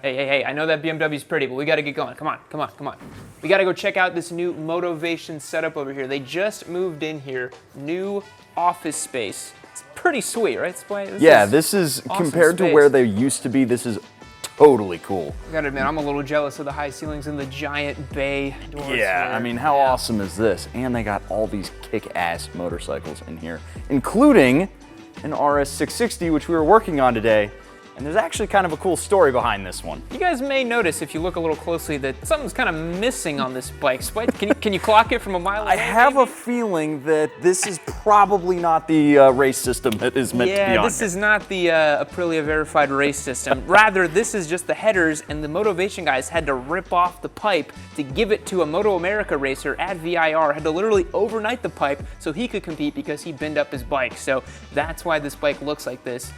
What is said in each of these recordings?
Hey, I know that BMW's pretty, but we gotta get going. Come on. We gotta go check out this new Motivation setup over here. They just moved in here, new office space. It's pretty sweet, right, Splay? This is awesome compared space. to where they used to be, this is totally cool. I gotta admit, I'm a little jealous of the high ceilings and the giant bay doors. Yeah, I mean, how awesome is this? And they got all these kick-ass motorcycles in here, including an RS660, which we were working on today. And there's actually kind of a cool story behind this one. You guys may notice, if you look a little closely, that something's kind of missing on this bike. Spike, can you clock it from a mile away? I have a feeling that this is probably not the race system that is meant to be on Yeah, this is not the Aprilia verified race system. Rather, this is just the headers, and the Motivation guys had to rip off the pipe to give it to a Moto America racer at VIR. Had to literally overnight the pipe so he could compete because he binned up his bike. So that's why this bike looks like this.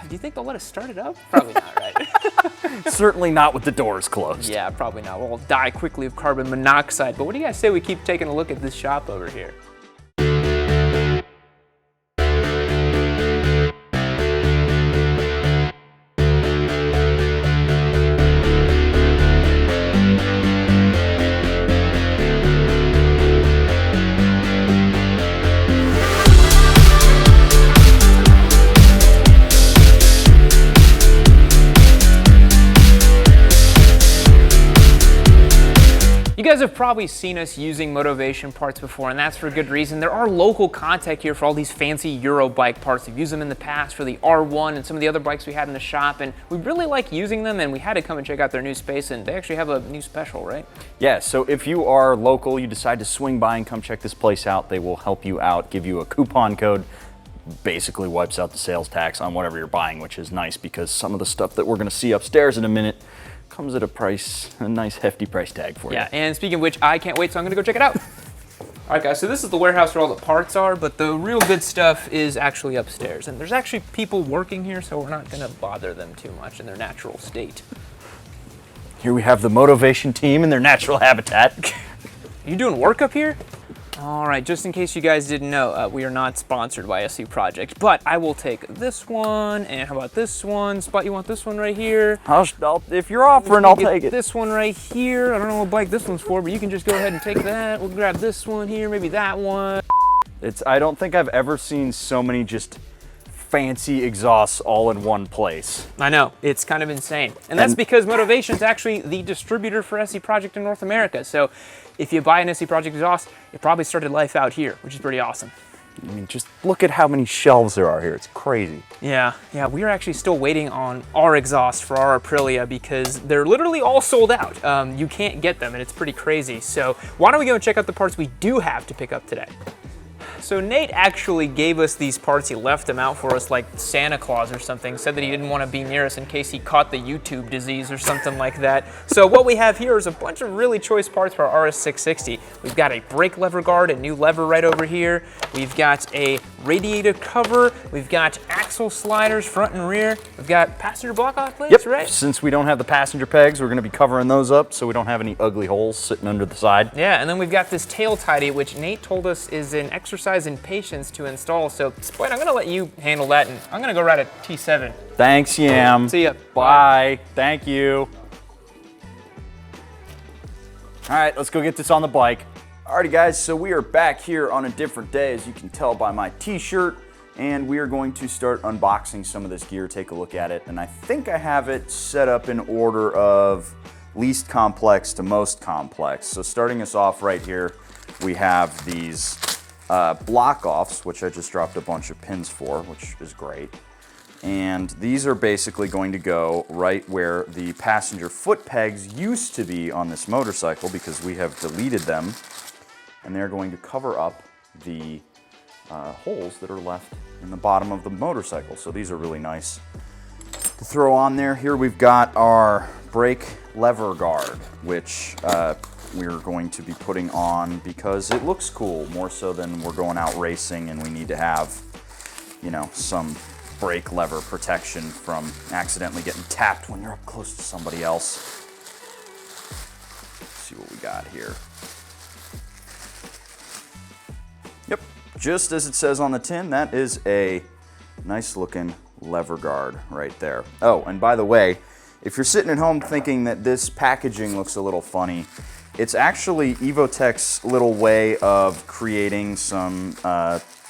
Do you think they'll let us start it up? Probably not, right? Certainly not with the doors closed. Yeah, probably not. We'll die quickly of carbon monoxide. But what do you guys say we keep taking a look at this shop over here? You guys have probably seen us using Motivation parts before, and that's for good reason. There are local contact here for all these fancy Euro bike parts. We've used them in the past for the R1 and some of the other bikes we had in the shop, and we really like using them, and we had to come and check out their new space, and they actually have a new special, right? Yeah, so if you are local, you decide to swing by and come check this place out, they will help you out, give you a coupon code, basically wipes out the sales tax on whatever you're buying, which is nice because some of the stuff that we're gonna see upstairs in a minute comes at a nice hefty price tag for you. Yeah, and speaking of which, I can't wait, so I'm gonna go check it out. All right, guys, so this is the warehouse where all the parts are, but the real good stuff is actually upstairs. And there's actually people working here, so we're not gonna bother them too much in their natural state. Here we have the Motivation team in their natural habitat. You doing work up here? All right, just in case you guys didn't know, we are not sponsored by SC Project, but I will take this one, and how about this one? Spot, you want this one right here? If you're offering, I'll take it. This one right here. I don't know what bike this one's for, but you can just go ahead and take that. We'll grab this one here, maybe that one. I don't think I've ever seen so many just fancy exhausts all in one place. I know, it's kind of insane. And that's because Motivation is actually the distributor for SC Project in North America. So if you buy an SC Project exhaust, it probably started life out here, which is pretty awesome. I mean, just look at how many shelves there are here. It's crazy. Yeah, we are actually still waiting on our exhaust for our Aprilia because they're literally all sold out. You can't get them, and it's pretty crazy. So why don't we go and check out the parts we do have to pick up today? So Nate actually gave us these parts. He left them out for us like Santa Claus or something. Said that he didn't want to be near us in case he caught the YouTube disease or something like that. So what we have here is a bunch of really choice parts for our RS660. We've got a brake lever guard, a new lever right over here. We've got a radiator cover. We've got axle sliders front and rear. We've got passenger block-off plates, right? Since we don't have the passenger pegs, we're going to be covering those up so we don't have any ugly holes sitting under the side. Yeah, and then we've got this tail tidy, which Nate told us is an exercise in patience to install. So, Split, I'm gonna let you handle that, and I'm gonna go ride a T7. Thanks, Yam. See ya. Bye. Thank you. All right, let's go get this on the bike. Alrighty, guys, so we are back here on a different day, as you can tell by my t-shirt, and we are going to start unboxing some of this gear, take a look at it, and I think I have it set up in order of least complex to most complex. So starting us off right here, we have these block-offs, which I just dropped a bunch of pins for, which is great. And these are basically going to go right where the passenger foot pegs used to be on this motorcycle because we have deleted them. And they're going to cover up the holes that are left in the bottom of the motorcycle. So these are really nice to throw on there. Here we've got our brake lever guard, which we're going to be putting on because it looks cool, more so than we're going out racing and we need to have, you know, some brake lever protection from accidentally getting tapped when you're up close to somebody else. Let's see what we got here. Yep, just as it says on the tin, that is a nice looking lever guard right there. Oh, and by the way, If you're sitting at home thinking that this packaging looks a little funny, it's actually Evotech's little way of creating some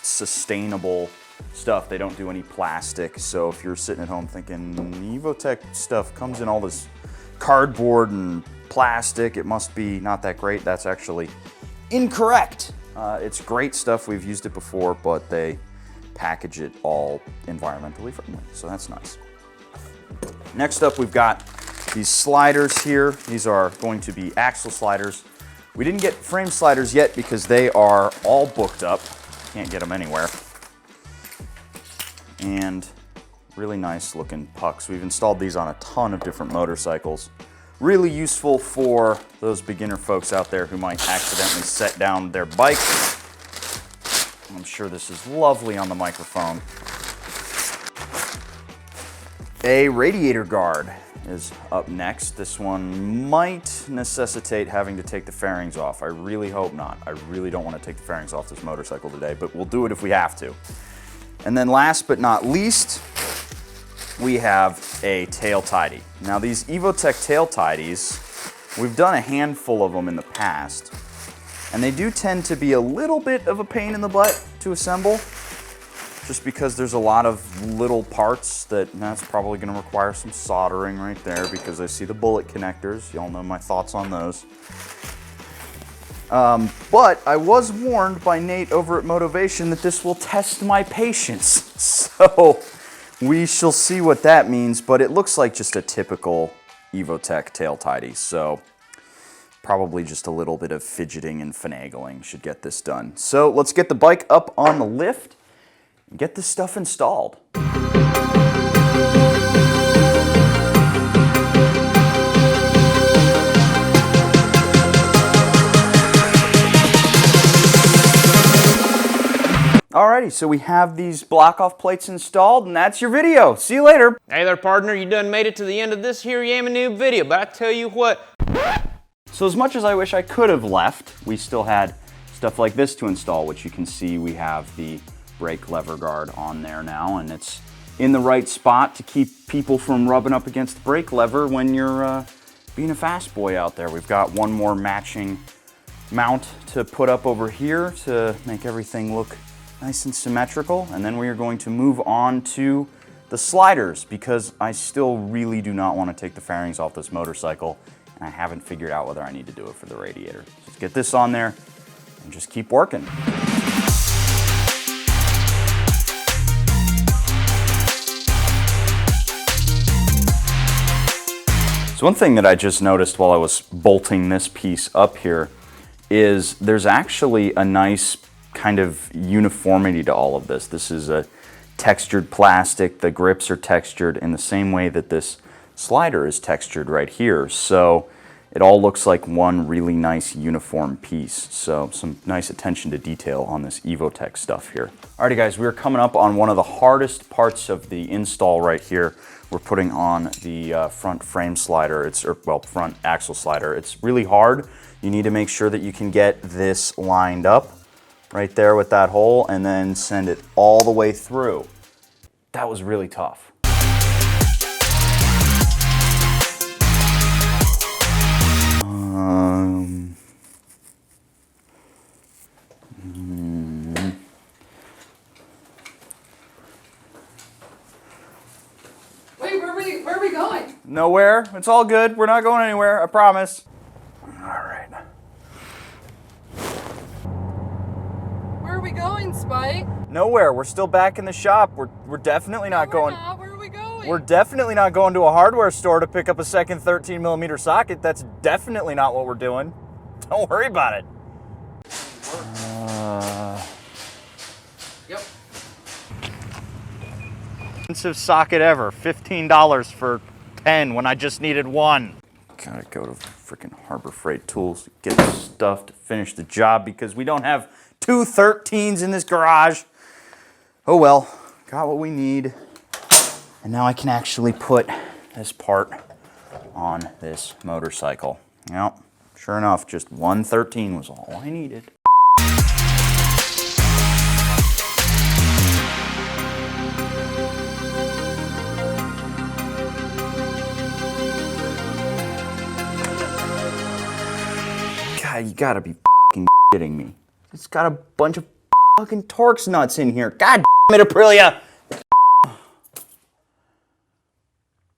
sustainable stuff. They don't do any plastic, so if you're sitting at home thinking Evotech stuff comes in all this cardboard and plastic, it must be not that great, that's actually incorrect. It's great stuff, we've used it before, but they package it all environmentally friendly, so that's nice. Next up, we've got these sliders here. These are going to be axle sliders. We didn't get frame sliders yet because they are all booked up. Can't get them anywhere. And really nice looking pucks. We've installed these on a ton of different motorcycles. Really useful for those beginner folks out there who might accidentally set down their bike. I'm sure this is lovely on the microphone. A radiator guard is up next. This one might necessitate having to take the fairings off. I really hope not. I really don't want to take the fairings off this motorcycle today, but we'll do it if we have to. And then last but not least, we have a tail tidy. Now these Evotech tail tidies, we've done a handful of them in the past, and they do tend to be a little bit of a pain in the butt to assemble, just because there's a lot of little parts that's probably going to require some soldering right there, because I see the bullet connectors. Y'all know my thoughts on those. But I was warned by Nate over at Motivation that this will test my patience. So we shall see what that means, but it looks like just a typical Evotech tail tidy. So probably just a little bit of fidgeting and finagling should get this done. So let's get the bike up on the lift and get this stuff installed. Alrighty, so we have these block-off plates installed, and that's your video. See you later. Hey there, partner. You done made it to the end of this here Yammie Noob video, but I tell you what. So as much as I wish I could have left, we still had stuff like this to install, which you can see we have the brake lever guard on there now, and it's in the right spot to keep people from rubbing up against the brake lever when you're being a fast boy out there. We've got one more matching mount to put up over here to make everything look nice and symmetrical, and then we are going to move on to the sliders, because I still really do not want to take the fairings off this motorcycle, and I haven't figured out whether I need to do it for the radiator. So let's get this on there and just keep working. So one thing that I just noticed while I was bolting this piece up here is there's actually a nice kind of uniformity to all of this. This is a textured plastic. The grips are textured in the same way that this slider is textured right here. So it all looks like one really nice uniform piece. So some nice attention to detail on this Evotech stuff here. Alrighty guys, we're coming up on one of the hardest parts of the install right here. We're putting on the front frame slider, front axle slider. It's really hard. You need to make sure that you can get this lined up right there with that hole and then send it all the way through. That was really tough. Wait, where are we going? Nowhere. It's all good. We're not going anywhere, I promise. All right. Where are we going, Spike? Nowhere. We're still back in the shop. We're definitely not going. Where are we going? We're definitely not going to a hardware store to pick up a second 13mm socket. That's definitely not what we're doing. Don't worry about it. Yep. Expensive socket ever. $15 for 10 when I just needed one. Gotta go to freaking Harbor Freight Tools to get the stuff to finish the job because we don't have two 13s in this garage. Oh well, got what we need. And now I can actually put this part on this motorcycle. Yep, sure enough, just one 13 was all I needed. God, you gotta be fucking kidding me. It's got a bunch of fucking Torx nuts in here. God damn it, Aprilia!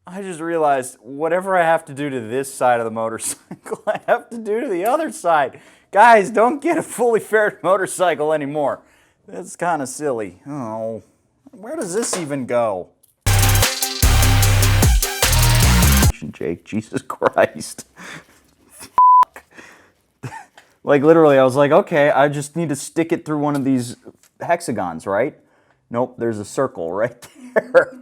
I just realized whatever I have to do to this side of the motorcycle, I have to do to the other side. Guys, don't get a fully faired motorcycle anymore. That's kind of silly. Oh, where does this even go? Jake, Jesus Christ. Like literally, I was like, okay, I just need to stick it through one of these hexagons, right? Nope, there's a circle right there.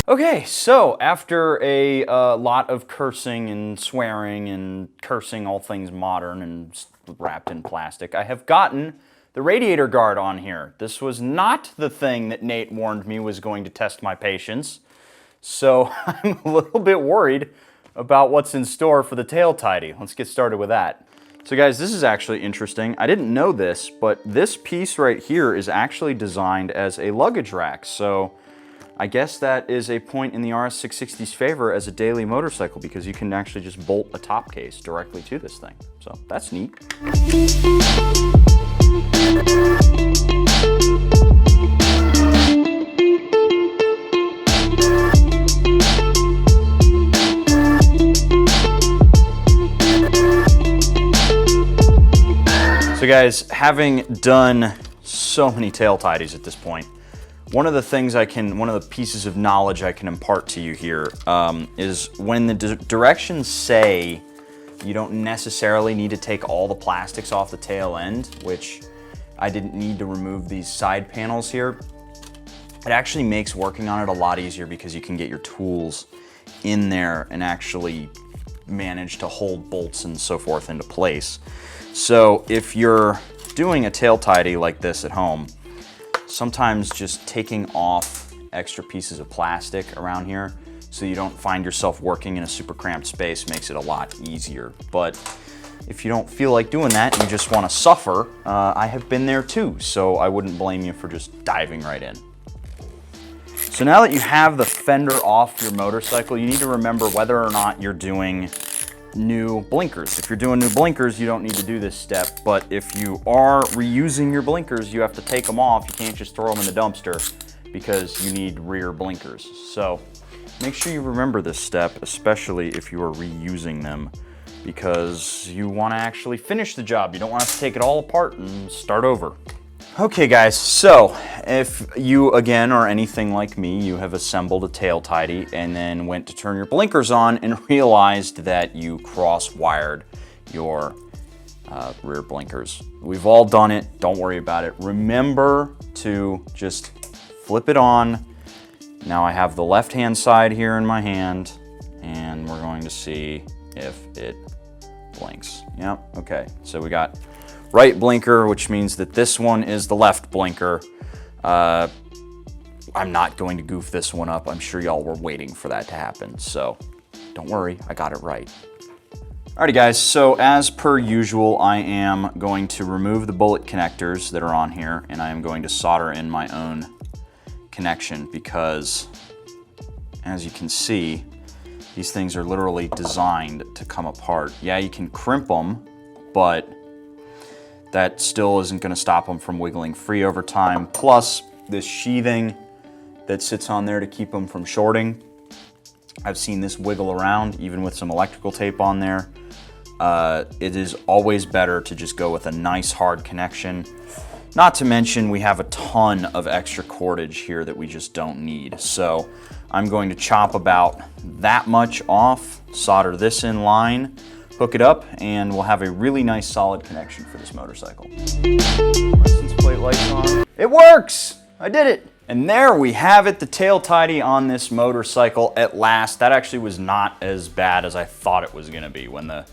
Okay, so after a lot of cursing and swearing and cursing all things modern and wrapped in plastic, I have gotten the radiator guard on here. This was not the thing that Nate warned me was going to test my patience. So I'm a little bit worried about what's in store for the tail tidy. Let's get started with that. So guys, this is actually interesting. I didn't know this, but this piece right here is actually designed as a luggage rack. So I guess that is a point in the RS660's favor as a daily motorcycle because you can actually just bolt a top case directly to this thing. So that's neat. So guys, having done so many tail tidies at this point, one of the pieces of knowledge I can impart to you here is when the directions say you don't necessarily need to take all the plastics off the tail end, which I didn't need to remove these side panels here, it actually makes working on it a lot easier because you can get your tools in there and actually manage to hold bolts and so forth into place. So if you're doing a tail tidy like this at home, sometimes just taking off extra pieces of plastic around here so you don't find yourself working in a super cramped space makes it a lot easier. But if you don't feel like doing that and you just want to suffer, I have been there too, so I wouldn't blame you for just diving right in. So now that you have the fender off your motorcycle, you need to remember whether or not you're doing new blinkers. If you're doing new blinkers, you don't need to do this step, but if you are reusing your blinkers, you have to take them off. You can't just throw them in the dumpster because you need rear blinkers. So make sure you remember this step, especially if you are reusing them, because you want to actually finish the job. You don't want to take it all apart and start over. Okay guys, so if you again are anything like me, you have assembled a tail tidy and then went to turn your blinkers on and realized that you cross-wired your rear blinkers. We've all done it, don't worry about it. Remember to just flip it on. Now I have the left-hand side here in my hand and we're going to see if it blinks. Yep, okay, so we got right blinker, which means that this one is the left blinker. I'm not going to goof this one up. I'm sure y'all were waiting for that to happen, so don't worry, I got it right. Alrighty guys, so as per usual, I am going to remove the bullet connectors that are on here, and I am going to solder in my own connection because, as you can see, these things are literally designed to come apart. Yeah, you can crimp them, but that still isn't going to stop them from wiggling free over time. Plus, this sheathing that sits on there to keep them from shorting, I've seen this wiggle around even with some electrical tape on there. It is always better to just go with a nice hard connection. Not to mention we have a ton of extra cordage here that we just don't need. So I'm going to chop about that much off, solder this in line, hook it up, and we'll have a really nice solid connection for this motorcycle. License plate lights on. It works! I did it! And there we have it, the tail tidy on this motorcycle at last. That actually was not as bad as I thought it was gonna be when the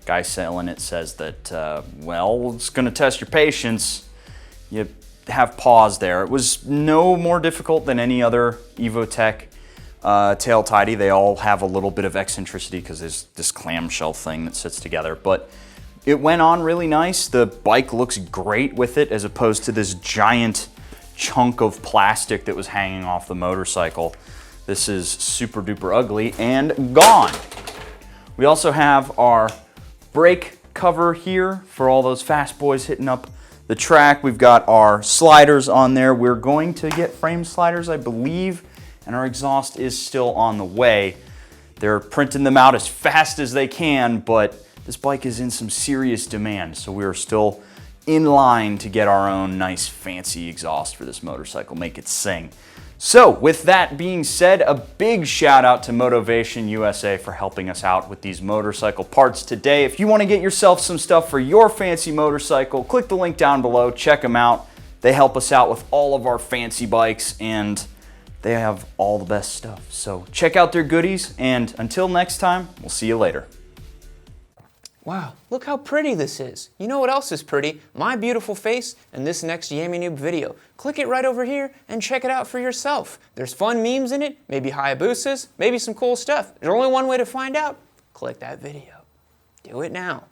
guy selling it says that, well, it's gonna test your patience. You have pause there. It was no more difficult than any other Evotech tail tidy. They all have a little bit of eccentricity because there's this clamshell thing that sits together, but it went on really nice. The bike looks great with it as opposed to this giant chunk of plastic that was hanging off the motorcycle. This is super duper ugly and gone. We also have our brake cover here for all those fast boys hitting up the track. We've got our sliders on there. We're going to get frame sliders, I believe, and our exhaust is still on the way. They're printing them out as fast as they can, but this bike is in some serious demand, so we are still in line to get our own nice fancy exhaust for this motorcycle, make it sing. So with that being said, a big shout out to Motivation USA for helping us out with these motorcycle parts today. If you want to get yourself some stuff for your fancy motorcycle, click the link down below, check them out. They help us out with all of our fancy bikes and they have all the best stuff. So check out their goodies, and until next time, we'll see you later. Wow, look how pretty this is. You know what else is pretty? My beautiful face and this next Yammie Noob video. Click it right over here and check it out for yourself. There's fun memes in it, maybe Hayabusas, maybe some cool stuff. There's only one way to find out. Click that video. Do it now.